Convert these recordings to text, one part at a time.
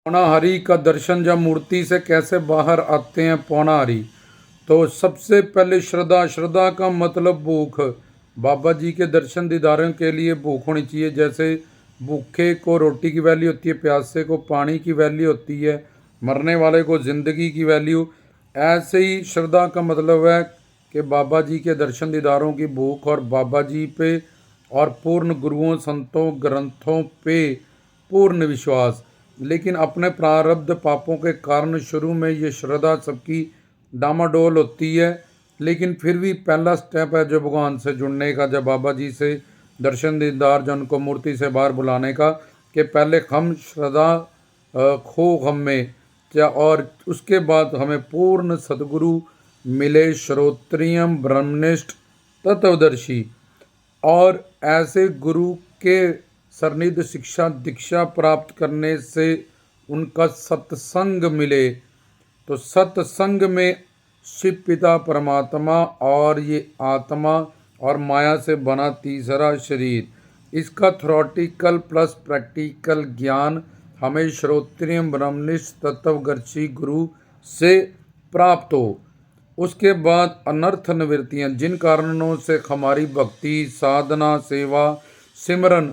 पौनाहरी का दर्शन जब मूर्ति से कैसे बाहर आते हैं पौनाहरी। तो सबसे पहले श्रद्धा। श्रद्धा का मतलब भूख। बाबा जी के दर्शन दीदारों के लिए भूख होनी चाहिए। जैसे भूखे को रोटी की वैल्यू होती है, प्यासे को पानी की वैल्यू होती है, मरने वाले को ज़िंदगी की वैल्यू। ऐसे ही श्रद्धा का मतलब है कि बाबा जी के दर्शन दीदारों की भूख और बाबा जी पे और पूर्ण गुरुओं संतों ग्रंथों पे पूर्ण विश्वास। लेकिन अपने प्रारब्ध पापों के कारण शुरू में ये श्रद्धा सबकी डामाडोल होती है। लेकिन फिर भी पहला स्टेप है जो भगवान से जुड़ने का, जब बाबा जी से दर्शन दीदार जन को मूर्ति से बाहर बुलाने का, कि पहले हम श्रद्धा खो हम में क्या, और उसके बाद हमें पूर्ण सदगुरु मिले, श्रोत्रियम ब्रह्मनिष्ठ तत्वदर्शी। और ऐसे गुरु के सरनिध शिक्षा दीक्षा प्राप्त करने से उनका सत्संग मिले। तो सत्संग में शिव पिता परमात्मा और ये आत्मा और माया से बना तीसरा शरीर, इसका थ्योरेटिकल प्लस प्रैक्टिकल ज्ञान हमें श्रोत्रिय ब्रह्मनिष्ठ तत्वदर्शी गुरु से प्राप्त हो। उसके बाद अनर्थ निवृत्तियाँ, जिन कारणों से हमारी भक्ति साधना सेवा सिमरन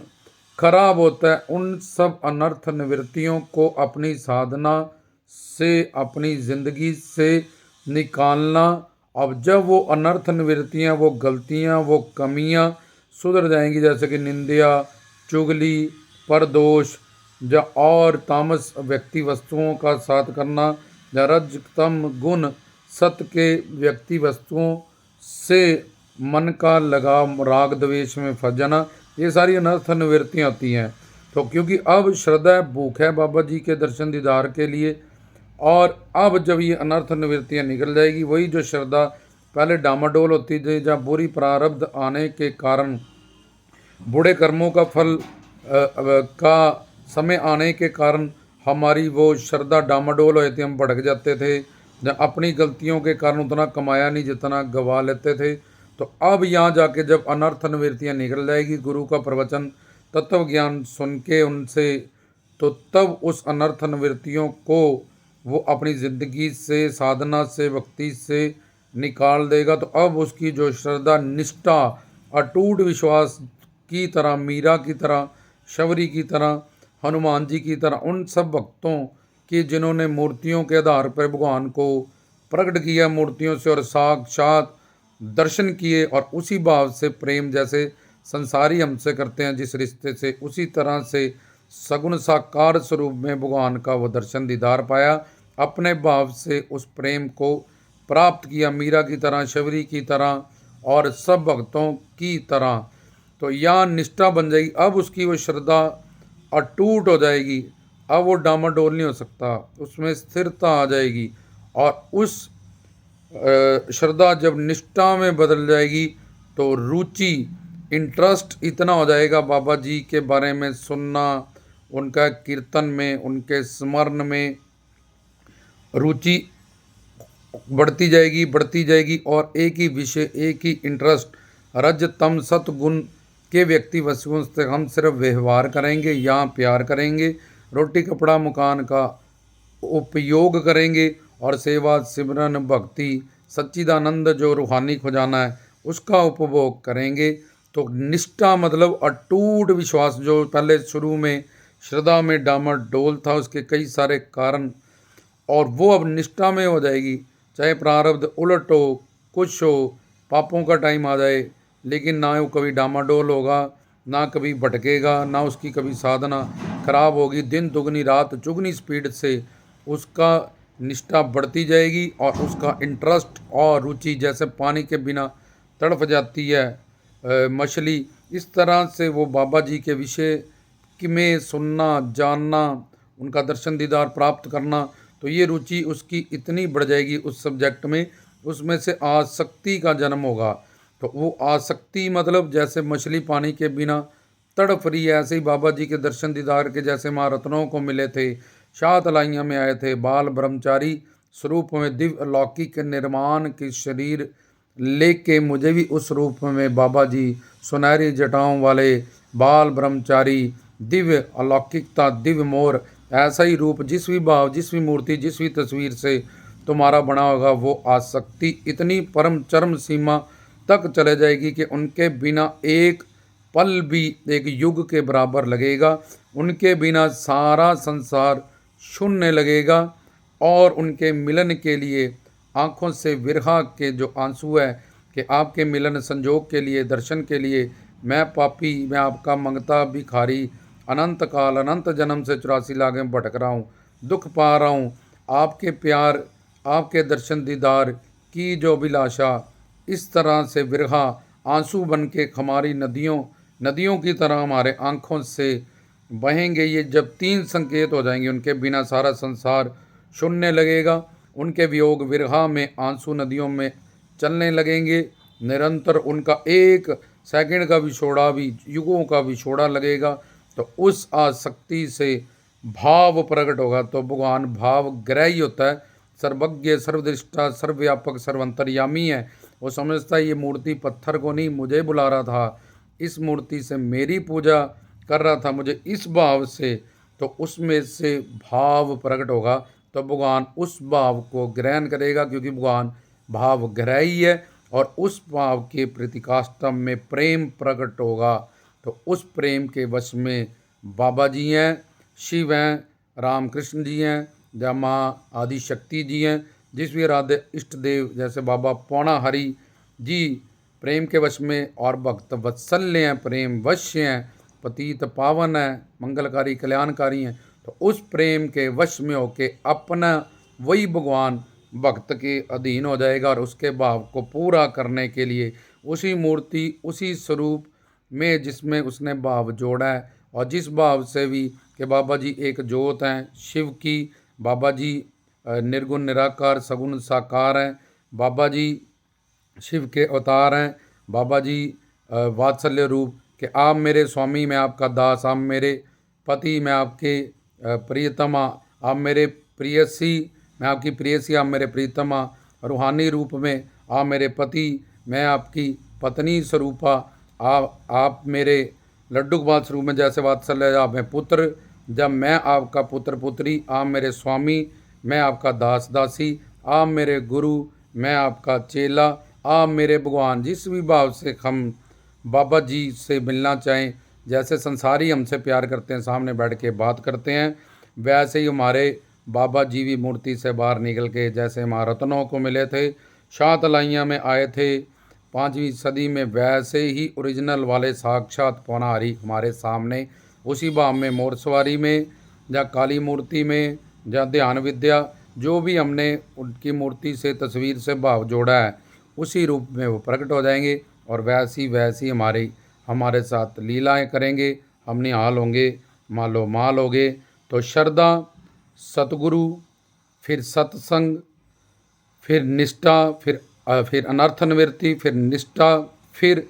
खराब होता है, उन सब अनर्थ निवृत्तियों को अपनी साधना से अपनी ज़िंदगी से निकालना। अब जब वो अनर्थ निवृत्तियाँ, वो गलतियाँ, वो कमियाँ सुधर जाएंगी, जैसे कि निंदा चुगली परदोष या और तामस व्यक्ति वस्तुओं का साथ करना, या रजतम गुण सत्य के व्यक्ति वस्तुओं से मन का लगाव राग द्वेष में फंस जाना, ये सारी अनर्थ निवृत्तियाँ होती हैं। तो क्योंकि अब श्रद्धा भूख है बाबा जी के दर्शन दीदार के लिए, और अब जब ये अनर्थ निवृत्तियाँ निकल जाएगी, वही जो श्रद्धा पहले डामाडोल होती थी, जब बुरी प्रारब्ध आने के कारण बुरे कर्मों का फल का समय आने के कारण हमारी वो श्रद्धा डामाडोल होती थी, हम भड़क जाते थे, जब अपनी गलतियों के कारण उतना कमाया नहीं जितना गवा लेते थे। तो अब यहाँ जाके जब अनर्थ निवृत्तियाँ निकल जाएगी, गुरु का प्रवचन तत्व ज्ञान सुन के उनसे, तो तब उस अनर्थ निवृत्तियों को वो अपनी ज़िंदगी से साधना से भक्ति से निकाल देगा। तो अब उसकी जो श्रद्धा निष्ठा अटूट विश्वास की तरह, मीरा की तरह, शबरी की तरह, हनुमान जी की तरह, उन सब भक्तों की जिन्होंने मूर्तियों के आधार पर भगवान को प्रकट किया मूर्तियों से और साक्षात दर्शन किए, और उसी भाव से प्रेम जैसे संसारी हमसे करते हैं जिस रिश्ते से, उसी तरह से सगुण साकार स्वरूप में भगवान का वो दर्शन दीदार पाया, अपने भाव से उस प्रेम को प्राप्त किया, मीरा की तरह, शबरी की तरह और सब भक्तों की तरह। तो यहाँ निष्ठा बन जाएगी, अब उसकी वो श्रद्धा अटूट हो जाएगी, अब वो डामाडोल नहीं हो सकता, उसमें स्थिरता आ जाएगी। और उस श्रद्धा जब निष्ठा में बदल जाएगी, तो रुचि इंटरेस्ट इतना हो जाएगा बाबा जी के बारे में सुनना, उनका कीर्तन में, उनके स्मरण में रुचि बढ़ती जाएगी बढ़ती जाएगी, और एक ही विषय, एक ही इंटरेस्ट, रज तम सत गुण के व्यक्ति वस्तुओं से हम सिर्फ व्यवहार करेंगे या प्यार करेंगे, रोटी कपड़ा मकान का उपयोग करेंगे, और सेवा सिमरन भक्ति सच्चिदानंद जो रूहानी खजाना है उसका उपभोग करेंगे। तो निष्ठा मतलब अटूट विश्वास, जो पहले शुरू में श्रद्धा में डामाडोल था, उसके कई सारे कारण, और वो अब निष्ठा में हो जाएगी। चाहे प्रारब्ध उलट हो, कुछ हो, पापों का टाइम आ जाए, लेकिन ना वो कभी डामाडोल होगा, ना कभी भटकेगा, ना उसकी कभी साधना खराब होगी। दिन दुगनी रात चुगनी स्पीड से उसका निष्ठा बढ़ती जाएगी, और उसका इंटरेस्ट और रुचि जैसे पानी के बिना तड़प जाती है मछली, इस तरह से वो बाबा जी के विषय में सुनना, जानना, उनका दर्शन दीदार प्राप्त करना, तो ये रुचि उसकी इतनी बढ़ जाएगी उस सब्जेक्ट में, उसमें से आसक्ति का जन्म होगा। तो वो आसक्ति मतलब जैसे मछली पानी के बिना तड़प रही है, ऐसे ही बाबा जी के दर्शन दीदार के जैसे महारत्नों को मिले थे, शात लाइयाँ में आए थे, बाल ब्रह्मचारी स्वरूप में दिव्य अलौकिक निर्माण के शरीर लेके मुझे भी उस रूप में बाबा जी सुनहरी जटाओं वाले बाल ब्रह्मचारी दिव्य अलौकिकता दिव्य मोर ऐसा ही रूप जिस भी भाव, जिस भी मूर्ति, जिस भी तस्वीर से तुम्हारा बना होगा, वो आसक्ति इतनी परम चरम सीमा तक चले जाएगी कि उनके बिना एक पल भी एक युग के बराबर लगेगा। उनके बिना सारा संसार शून्य लगेगा और उनके मिलन के लिए आँखों से विरहा के जो आंसू है कि आपके मिलन संजोग के लिए, दर्शन के लिए मैं पापी, मैं आपका मंगता भिखारी अनंत काल अनंत जन्म से 84 लाख में भटक रहा हूँ, दुख पा रहा हूँ। आपके प्यार, आपके दर्शन दीदार की जो अभिलाषा इस तरह से विरहा आंसू बन के हमारी नदियों नदियों की तरह हमारे आँखों से बहेंगे। ये जब 3 संकेत हो जाएंगे, उनके बिना सारा संसार शून्य लगेगा। उनके वियोग विरहा में आंसू नदियों में चलने लगेंगे। निरंतर उनका एक सेकंड का विछोड़ा भी युगों का विछोड़ा लगेगा। तो उस आसक्ति से भाव प्रकट होगा। तो भगवान भाव ग्राही होता है, सर्वज्ञ, सर्वदृष्टा, सर्वव्यापक, सर्वंतर्यामी है। वो समझता है ये मूर्ति पत्थर को नहीं, मुझे बुला रहा था, इस मूर्ति से मेरी पूजा कर रहा था, मुझे इस भाव से। तो उसमें से भाव प्रकट होगा। तो भगवान उस भाव को ग्रहण करेगा, क्योंकि भगवान भाव ग्राही है और उस भाव के प्रतिकाष्ठा में प्रेम प्रकट होगा। तो उस प्रेम के वश में बाबा जी हैं, शिव हैं, राम कृष्ण जी हैं, या माँ आदि शक्ति जी हैं, जिस भी आराध्य इष्ट देव जैसे बाबा पौना हरि जी प्रेम के वश में और भक्त वत्सल्य हैं, प्रेम वश्य हैं, पतित पावन है, मंगलकारी कल्याणकारी हैं। तो उस प्रेम के वश में होके अपना वही भगवान भक्त के अधीन हो जाएगा और उसके भाव को पूरा करने के लिए उसी मूर्ति, उसी स्वरूप में जिसमें उसने भाव जोड़ा है और जिस भाव से भी कि बाबा जी एक ज्योत हैं शिव की, बाबा जी निर्गुण निराकार सगुण साकार हैं, बाबा जी शिव के अवतार हैं, बाबा जी वात्सल्य रूप कि आप मेरे स्वामी, मैं आपका दास, आप मेरे पति, मैं आपके प्रियतमा, आप मेरे प्रियसी, मैं आपकी प्रियसी, आप मेरे प्रियतमा, रूहानी रूप में आप मेरे पति, मैं आपकी पत्नी स्वरूपा, आप मेरे लड्डू गोपाल स्वरूप में जैसे वात्सल्य, आप में पुत्र, जब मैं आपका पुत्र पुत्री, आप मेरे स्वामी, मैं आपका दास दासी, आप मेरे गुरु, मैं आपका चेला, आप मेरे भगवान। जिस भी भाव से हम बाबा जी से मिलना चाहें, जैसे संसारी हमसे प्यार करते हैं, सामने बैठ के बात करते हैं, वैसे ही हमारे बाबा जी भी मूर्ति से बाहर निकल के जैसे महारत्नों को मिले थे, शात लाइयाँ में आए थे 5वीं सदी में, वैसे ही ओरिजिनल वाले साक्षात पौनाहारी हमारे सामने उसी भाव में, मोरसवारी में या काली मूर्ति में या ध्यान विद्या, जो भी हमने उनकी मूर्ति से तस्वीर से भाव जोड़ा है उसी रूप में वो प्रकट हो जाएंगे और वैसी वैसी हमारे साथ लीलाएं करेंगे। हम निहाल होंगे, मालो माल होंगे। तो श्रद्धा, सतगुरु, फिर सत्संग, फिर निष्ठा, फिर अनर्थ निवृत्ति, फिर निष्ठा, फिर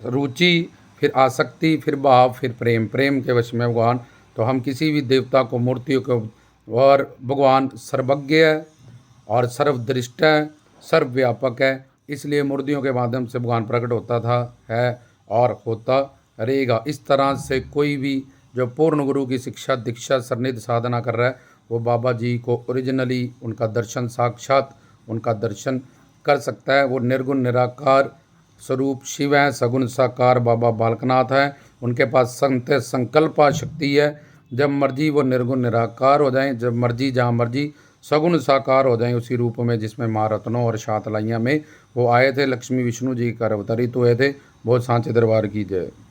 रुचि, फिर आसक्ति, फिर भाव, फिर प्रेम, प्रेम के वश में भगवान। तो हम किसी भी देवता को, मूर्तियों को, और भगवान सर्वज्ञ है और सर्वदृष्ट है, सर्वव्यापक है, इसलिए मूर्तियों के माध्यम से भगवान प्रकट होता था, है और होता रहेगा। इस तरह से कोई भी जो पूर्ण गुरु की शिक्षा दीक्षा सन्निध साधना कर रहा है, वो बाबा जी को ओरिजिनली उनका दर्शन, साक्षात उनका दर्शन कर सकता है। वो निर्गुण निराकार स्वरूप शिव हैं, सगुण साकार बाबा बालकनाथ हैं। उनके पास संत संकल्पा शक्ति है। जब मर्जी वो निर्गुण निराकार हो जाएं, जब मर्जी जहाँ मर्जी सगुण साकार हो जाएं उसी रूप में जिसमें महारत्नों और शातलाइयाँ में वो आए थे। लक्ष्मी विष्णु जी का अवतरित हुए थे। बहुत सांचे दरबार की जय।